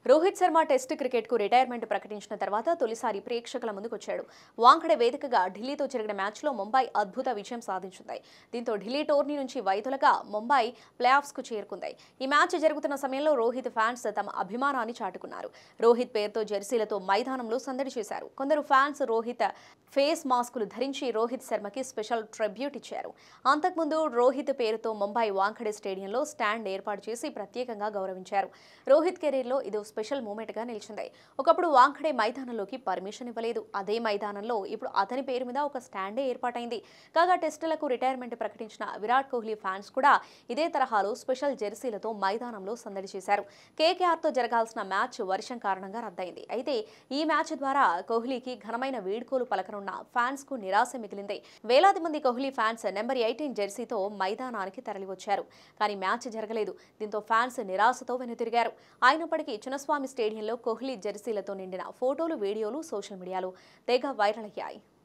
Rohit Sharma test క్రికెట్కు retirement ప్రకటించిన తర్వాత తొలిసారి ప్రేక్షకుల ముందుకొచ్చాడు. వాంఖడే వేదికగా ఢిల్లీతో జరిగిన మ్యాచ్లో ముంబై అద్భుత విజయం సాధించింది. దీంతో ఢిల్లీ టోర్నీ నుంచి వైదొలగా ముంబై ప్లేఆఫ్స్కు చేరుకుంది. ఈ మ్యాచ్ జరుగుతున్న సమయంలో రోహిత్ ఫ్యాన్స్ తమ అభిమానాన్ని చాటుకున్నారు. రోహిత్ పేరుతో జెర్సీలతో మైదానంలో సందడి చేశారు. కొందరు ఫ్యాన్స్ రోహిత్ ఫేస్ మాస్కులు ధరించి రోహిత్ శర్మకి స్పెషల్ ట్రిబ్యూట్ ఇచ్చారు. అంతకుముందు రోహిత్ పేరుతో ముంబై వాంఖడే స్టేడియంలో స్టాండ్ ఏర్పాటు చేసి ప్రత్యేకంగా గౌరవించారు. రోహిత్ కెరీర్లో ఇది స్పెషల్ మూమెంట్గా నిలిచింది. ఒకప్పుడు వాంఖడే మైదానంలోకి పర్మిషన్ ఇవ్వలేదు. అదే మైదానంలో ఇప్పుడు అతని పేరు మీద ఒక స్టాండే ఏర్పాటైంది. కాగా టెస్టులకు రిటైర్మెంట్ ప్రకటించిన విరాట్ కోహ్లీ ఫ్యాన్స్ కూడా ఇదే తరహాలో స్పెషల్ జెర్సీలతో మైదానంలో సందడి చేశారు. కేకేఆర్తో జరగాల్సిన మ్యాచ్ వర్షం కారణంగా రద్దయింది. అయితే ఈ మ్యాచ్ ద్వారా కోహ్లీకి ఘనమైన వీడ్కోలు పలకనున్న ఫ్యాన్స్ కు నిరాశ మిగిలింది. వేలాది మంది కోహ్లీ ఫ్యాన్స్ నెంబర్ 18 జెర్సీతో మైదానానికి తరలివచ్చారు. కానీ మ్యాచ్ జరగలేదు. దీంతో ఫ్యాన్స్ నిరాశతో వెనుతిరిగారు. అయినప్పటికీ చిన్నస్వామి స్టేడియంలో కోహ్లీ జెర్సీలతో నిండిన ఫోటోలు, వీడియోలు సోషల్ మీడియాలో తెగ వైరల్ అయ్యాయి.